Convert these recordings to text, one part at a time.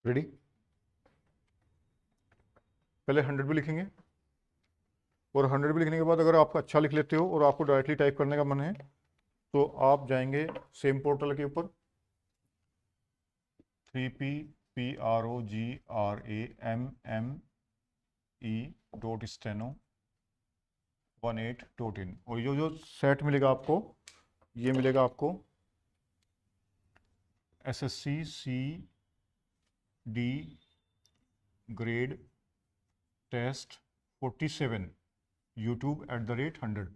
Ready? पहले 100 भी लिखेंगे और 100 भी लिखने के बाद अगर आप अच्छा लिख लेते हो और आपको डायरेक्टली टाइप करने का मन है तो आप जाएंगे सेम पोर्टल के ऊपर 3p.programme.steno18.in और जो सेट मिलेगा आपको, ये मिलेगा आपको SSC CD grade test 47 YouTube@100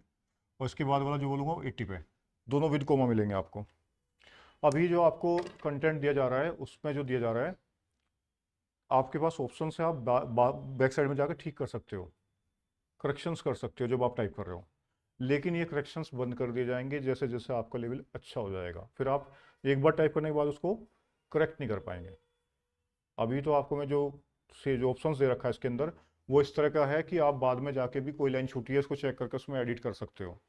और इसके बाद वाला जो बोलूँगा वो 80 पे, दोनों विद कोमा मिलेंगे आपको। अभी जो आपको कंटेंट दिया जा रहा है उसमें जो दिया जा रहा है आपके पास ऑप्शन है, आप बैक साइड में जाकर ठीक कर सकते हो, करेक्शंस कर सकते हो जब आप टाइप कर रहे हो, लेकिन ये करेक्शंस बंद कर दिए जाएंगे जैसे जैसे आपका लेवल अच्छा हो जाएगा। फिर आप एक बार टाइप करने के बाद उसको करेक्ट नहीं कर पाएंगे। अभी तो आपको मैं जो ऑप्शंस दे रखा है इसके अंदर वो इस तरह का है कि आप बाद में जाके भी कोई लाइन छूटी है उसको चेक करके उसमें एडिट कर सकते हो,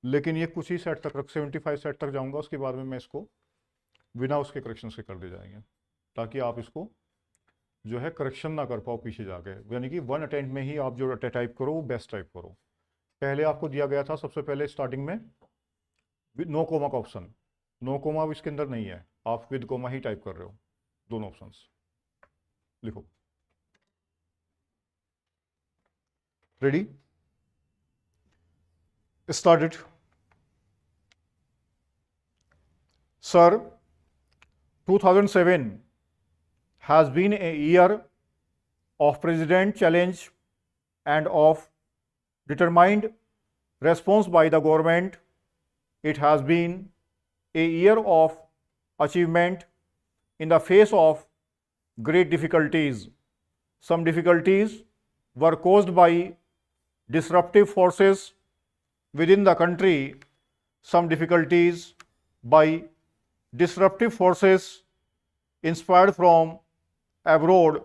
लेकिन ये कुछ ही सेट तक 75 सेट तक जाऊंगा, उसके बाद में मैं इसको बिना उसके करेक्शन से कर दे जाएंगे ताकि आप इसको जो है करेक्शन ना कर पाओ पीछे जाके, यानी कि वन अटेम्प्ट में ही आप जो टाइप करो वो बेस्ट टाइप करो। पहले आपको दिया गया था सबसे पहले स्टार्टिंग में नो कोमा का ऑप्शन, नो कोमा अब इसके अंदर नहीं है, आप विद कोमा ही टाइप कर रहे हो। दोनों ऑप्शंस लिखो। Ready? Started. Sir, 2007 has been a year of president challenge and of determined response by the government. It has been a year of achievement in the face of great difficulties. Some difficulties were caused by disruptive forces within the country, some difficulties by disruptive forces inspired from abroad,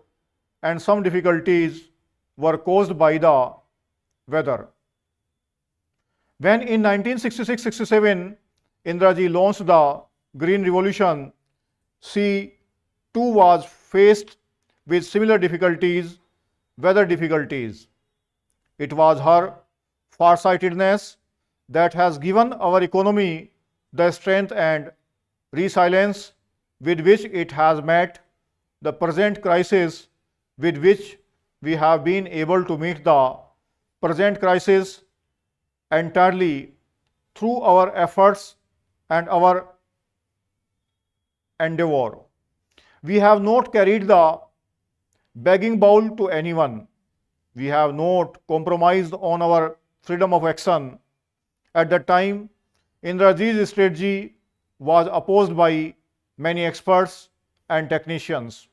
and some difficulties were caused by the weather. When in 1966-67 Indira ji launched the Green Revolution, she too was faced with similar difficulties, weather difficulties. It was her farsightedness that has given our economy the strength and resilience with which it has met the present crisis, with which we have been able to meet the present crisis entirely through our efforts and our endeavor. We have not carried the begging bowl to anyone. We have not compromised on our freedom of action. At that time, Indira ji's strategy was opposed by many experts and technicians.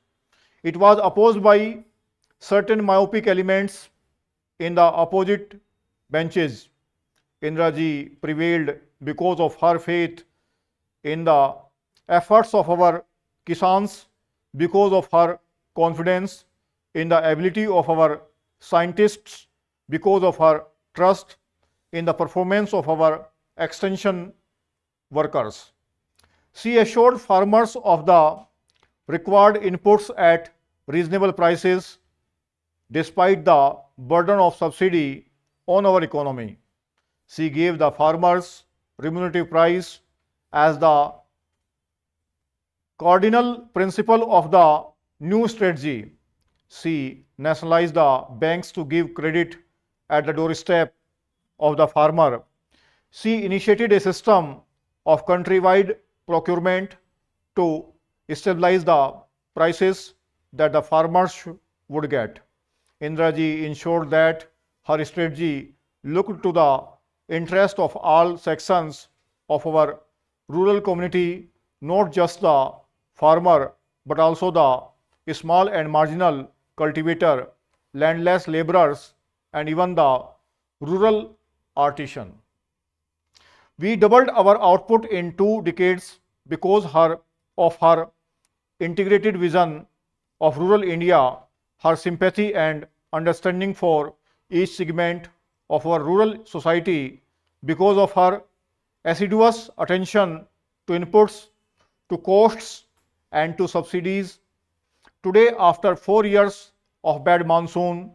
It was opposed by certain myopic elements in the opposite benches. Indira ji prevailed because of her faith in the efforts of our Kisans, because of her confidence in the ability of our scientists, because of her trust in the performance of our extension workers. She assured farmers of the required inputs at reasonable prices despite the burden of subsidy on our economy. She gave the farmers remunerative price as the cardinal principle of the new strategy. She nationalized the banks to give credit at the doorstep of the farmer. She initiated a system of countrywide procurement to stabilize the prices that the farmers would get. Indira ji ensured that her strategy looked to the interest of all sections of our rural community, not just the farmer but also the small and marginal cultivator, landless laborers, and even the rural artisan. We doubled our output in 2 decades because of her integrated vision of rural India, her sympathy and understanding for each segment of our rural society, because of her assiduous attention to inputs, to costs, and to subsidies, Today, after 4 years of bad monsoon,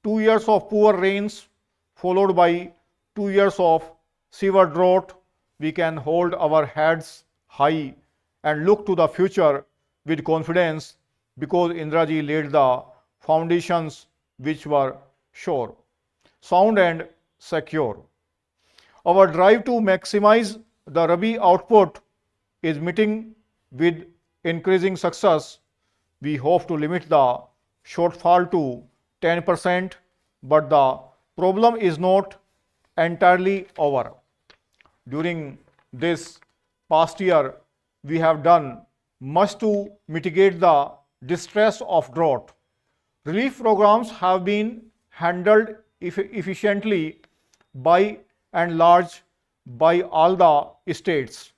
2 years of poor rains, followed by 2 years of severe drought, we can hold our heads high and look to the future with confidence because Indraji laid the foundations which were sure, sound and secure. Our drive to maximize the Rabi output is meeting with increasing success. We hope to limit the shortfall to 10%, but the problem is not entirely over. During this past year, we have done much to mitigate the distress of drought. Relief programs have been handled efficiently by and large by all the states.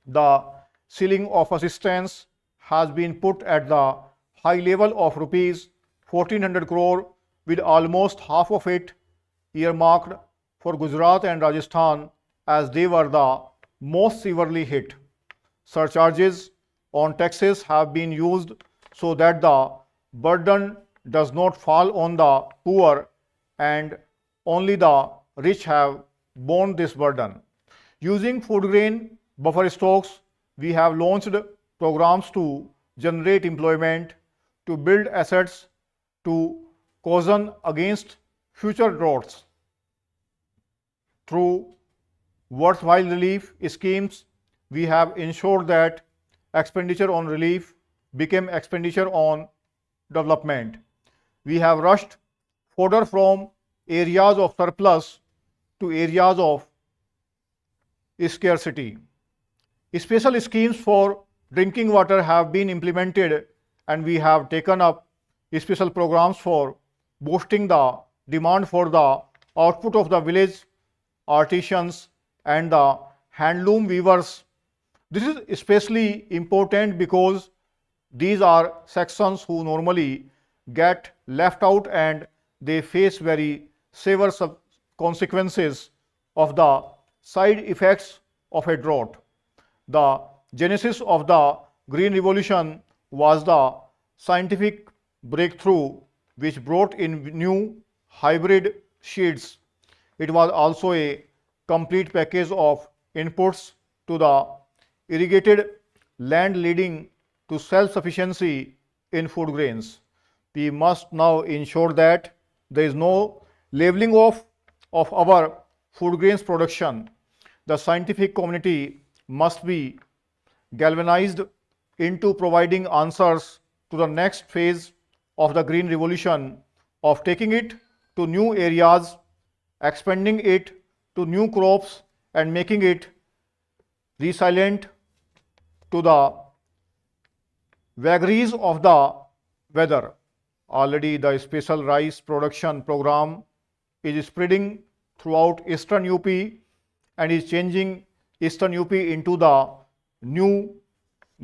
The ceiling of assistance has been put at the high level of rupees 1400 crore, with almost half of it earmarked for Gujarat and Rajasthan as they were the most severely hit. Surcharges on taxes have been used so that the burden does not fall on the poor and only the rich have borne this burden. Using food grain buffer stocks, we have launched programs to generate employment, to build assets, to caution against future droughts. Through worthwhile relief schemes, we have ensured that expenditure on relief became expenditure on development. We have rushed fodder from areas of surplus to areas of scarcity. Special schemes for drinking water have been implemented, and we have taken up special programs for boosting the demand for the output of the village artisans and the handloom weavers. This is especially important because these are sections who normally get left out and they face very severe consequences of the side effects of a drought. The genesis of the Green Revolution was the scientific breakthrough which brought in new hybrid seeds. It was also a complete package of inputs to the irrigated land leading to self-sufficiency in food grains. We must now ensure that there is no leveling off of our food grains production. The scientific community must be galvanized into providing answers to the next phase of the Green Revolution, of taking it to new areas, expanding it to new crops, and making it resilient to the vagaries of the weather. Already the special rice production program is spreading throughout eastern UP and is changing eastern UP into the new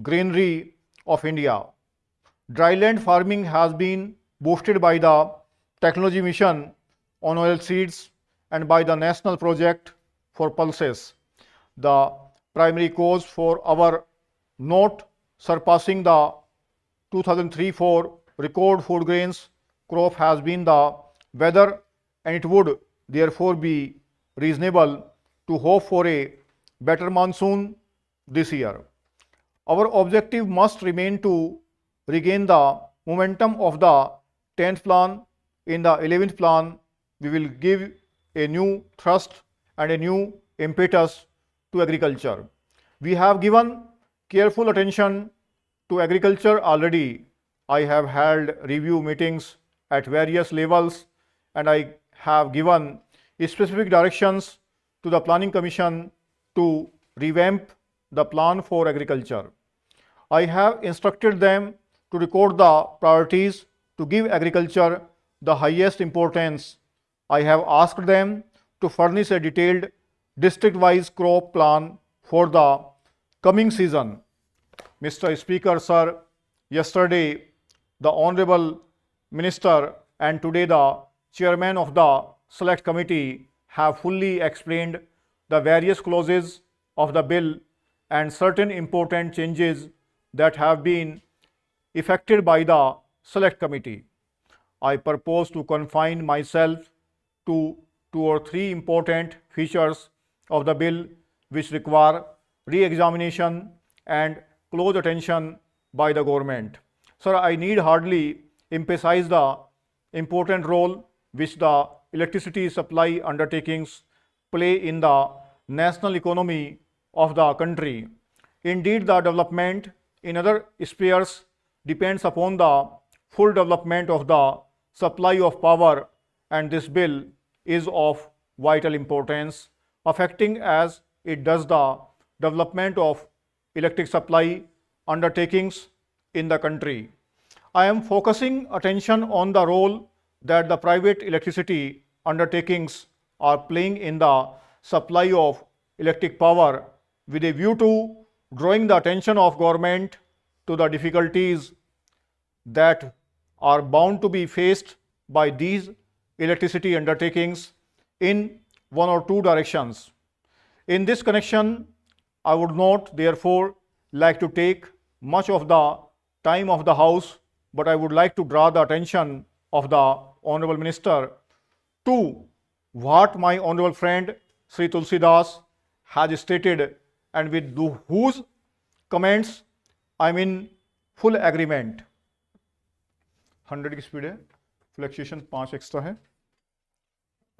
granary of India. Dryland farming has been boosted by the technology mission on oil seeds and by the national project for pulses. The primary cause for our not surpassing the 2003-4 record food grains crop has been the weather, and it would therefore be reasonable to hope for a better monsoon this year. Our objective must remain to regain the momentum of the 10th plan. In the 11th plan, we will give a new thrust and a new impetus to agriculture. We have given careful attention to agriculture already. I have held review meetings at various levels, and I have given specific directions to the Planning Commission to revamp the plan for agriculture. I have instructed them to record the priorities to give agriculture the highest importance. I have asked them to furnish a detailed district-wise crop plan for the coming season. Mr. Speaker, sir, yesterday the Honorable Minister and today the Chairman of the Select Committee have fully explained the various clauses of the bill and certain important changes that have been effected by the Select Committee. I propose to confine myself to 2 or 3 important features of the bill which require re-examination and close attention by the government. Sir, I need hardly emphasize the important role which the electricity supply undertakings play in the national economy of the country. Indeed, the development in other spheres depends upon the full development of the supply of power, and this bill is of vital importance, affecting as it does the development of electric supply undertakings in the country. I am focusing attention on the role that the private electricity undertakings are playing in the supply of electric power with a view to drawing the attention of government to the difficulties that are bound to be faced by these electricity undertakings in 1 or 2 directions. In this connection, I would not therefore like to take much of the time of the House, but I would like to draw the attention of the Honorable Minister to what my honorable friend Sri Tulsidas has stated, and with whose comments I am in full agreement. 100 की speed है, fluctuation 5 extra है,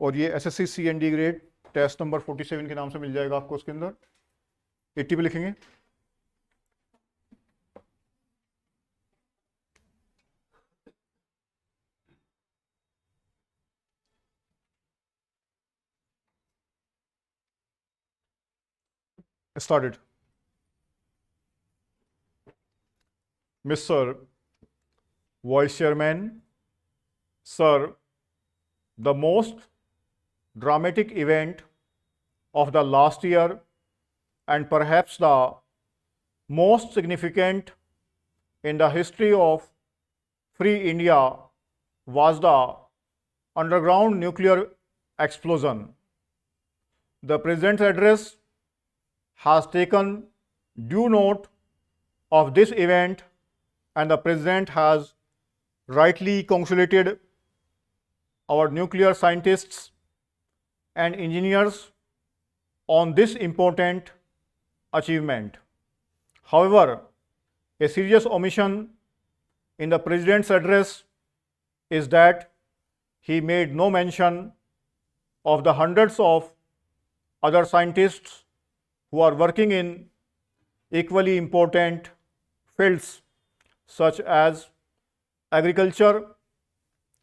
और ये SSC C D grade test number 47 के नाम से मिल जाएगा आपको। उसके अंदर 80 पे लिखेंगे। Started. Mr. Vice Chairman, sir, the most dramatic event of the last year and perhaps the most significant in the history of free India was the underground nuclear explosion. The President's address has taken due note of this event, and the President has rightly congratulated our nuclear scientists and engineers on this important achievement. However, a serious omission in the President's address is that he made no mention of the hundreds of other scientists who are working in equally important fields such as agriculture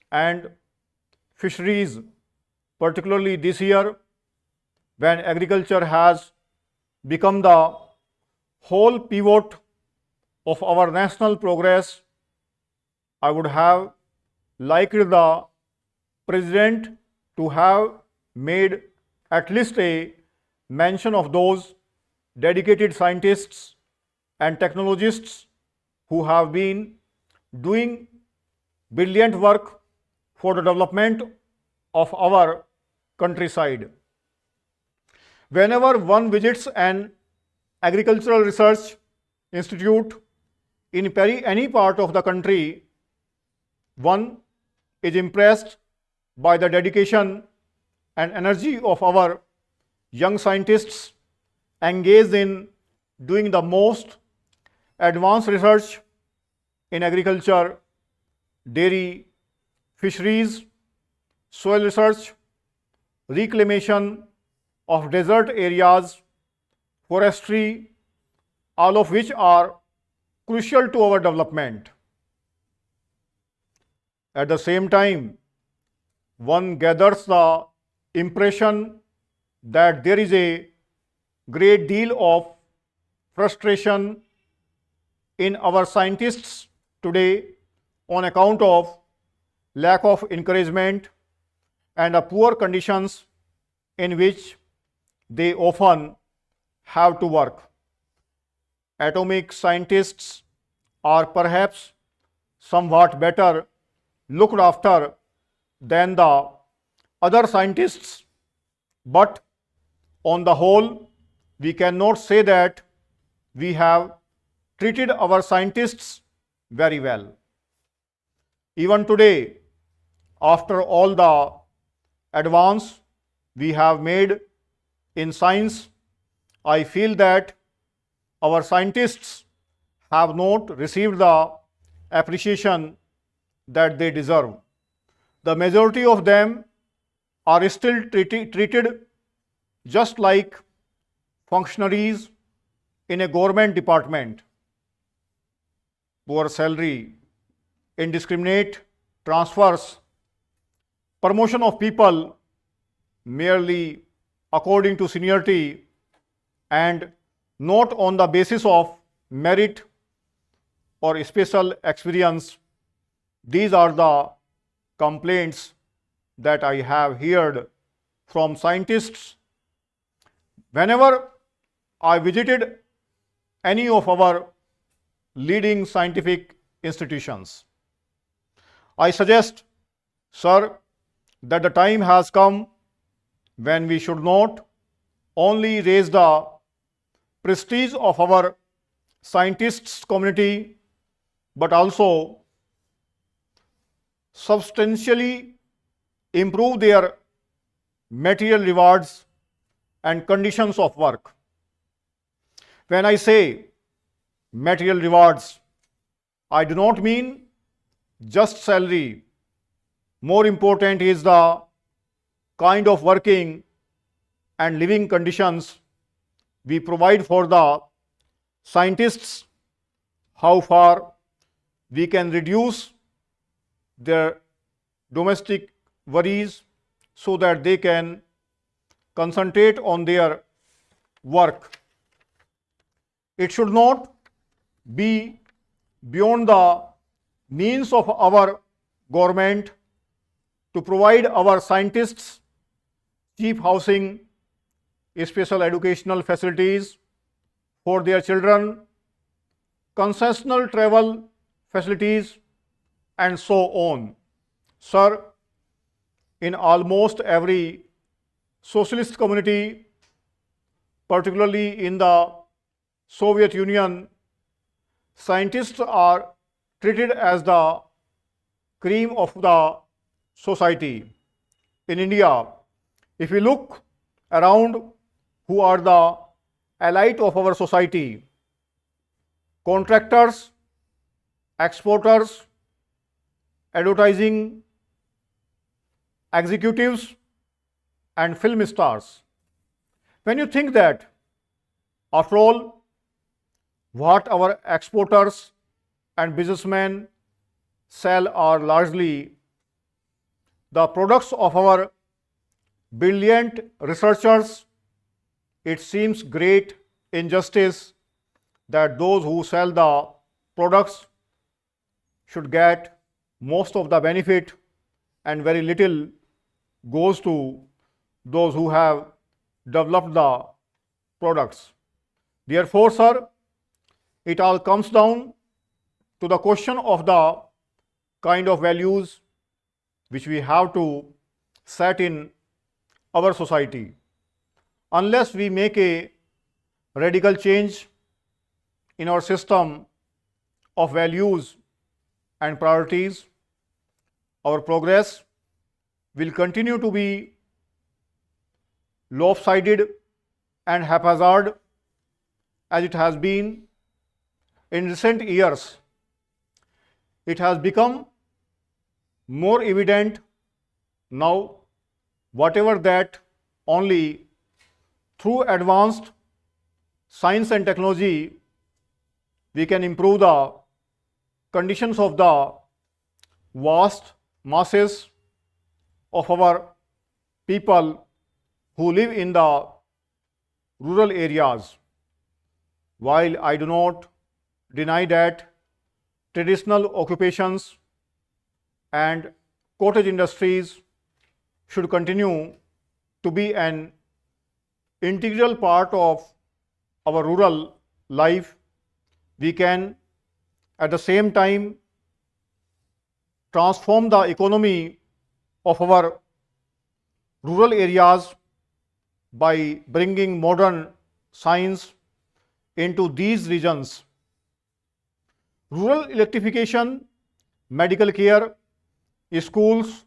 and fisheries, particularly this year when agriculture has become the whole pivot of our national progress. I would have liked the President to have made at least a mention of those dedicated scientists and technologists who have been doing brilliant work for the development of our countryside. Whenever one visits an agricultural research institute in any part of the country, one is impressed by the dedication and energy of our young scientists engaged in doing the most advanced research in agriculture, dairy, fisheries, soil research, reclamation of desert areas, forestry, all of which are crucial to our development. At the same time, one gathers the impression that there is a great deal of frustration in our scientists today on account of lack of encouragement and the poor conditions in which they often have to work. Atomic scientists are perhaps somewhat better looked after than the other scientists, but on the whole, we cannot say that we have treated our scientists very well. Even today, after all the advance we have made in science, I feel that our scientists have not received the appreciation that they deserve. The majority of them are still treated just like functionaries in a government department. Poor salary, indiscriminate transfers, promotion of people merely according to seniority and not on the basis of merit or special experience. These are the complaints that I have heard from scientists. Whenever I visited any of our leading scientific institutions, I suggest, sir, that the time has come when we should not only raise the prestige of our scientists community, but also substantially improve their material rewards and conditions of work. When I say material rewards, I do not mean just salary. More important is the kind of working and living conditions we provide for the scientists, how far we can reduce their domestic worries so that they can concentrate on their work. It should not be beyond the means of our government to provide our scientists cheap housing, special educational facilities for their children, concessional travel facilities, and so on. Sir, in almost every socialist community, particularly in the Soviet Union, scientists are treated as the cream of the society. In India, if we look around, who are the elite of our society? Contractors, exporters, advertising executives, and film stars. When you think that, after all, what our exporters and businessmen sell are largely the products of our brilliant researchers, it seems great injustice that those who sell the products should get most of the benefit and very little goes to those who have developed the products. Therefore, sir, it all comes down to the question of the kind of values which we have to set in our society. Unless we make a radical change in our system of values and priorities, our progress will continue to be lopsided and haphazard as it has been in recent years. It has become more evident now, whatever that only through advanced science and technology we can improve the conditions of the vast masses of our people who live in the rural areas. While I do not deny that traditional occupations and cottage industries should continue to be an integral part of our rural life, we can at the same time transform the economy of our rural areas by bringing modern science into these regions. rural electrification, medical care, schools,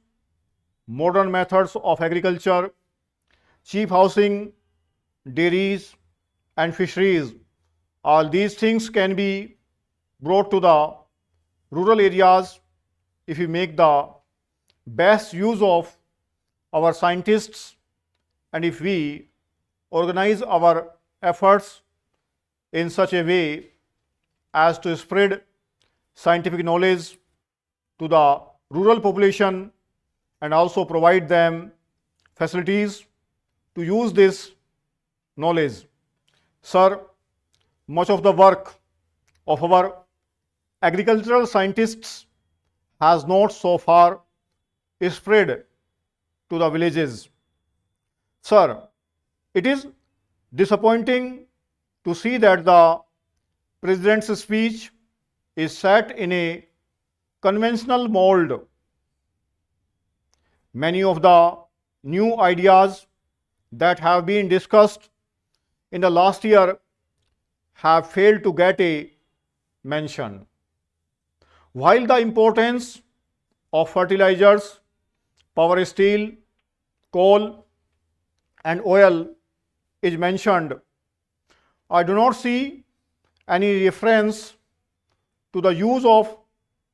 modern methods of agriculture, cheap housing, dairies and fisheries. All these things can be brought to the rural areas if we make the best use of our scientists and if we organize our efforts in such a way as to spread scientific knowledge to the rural population and also provide them facilities to use this knowledge. Sir, much of the work of our agricultural scientists has not so far spread to the villages. Sir, it is disappointing to see that the President's speech is set in a conventional mold. Many of the new ideas that have been discussed in the last year have failed to get a mention. While the importance of fertilizers, power steel, coal and oil is mentioned, I do not see any reference to the use of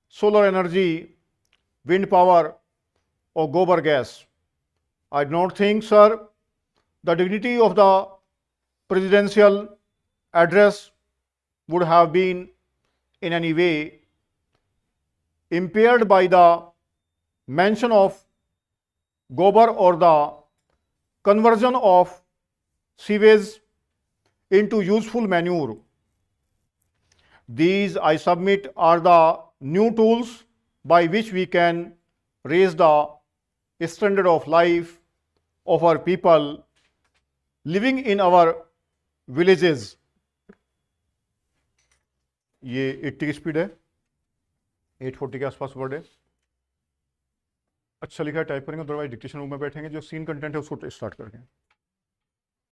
solar energy, wind power or gobar gas. I do not think, sir, the dignity of the presidential address would have been in any way impaired by the mention of gobar or the conversion of sewage into useful manure. These, I submit, are the new tools by which we can raise the standard of life of our people living in our villages. ये 80 की speed है, 840 के आसपास word है. अच्छा लिखा है, type करेंगे, अदरवाइज डिक्टेशन रूम में बैठेंगे, जो सीन कंटेंट है उसको स्टार्ट करेंगे.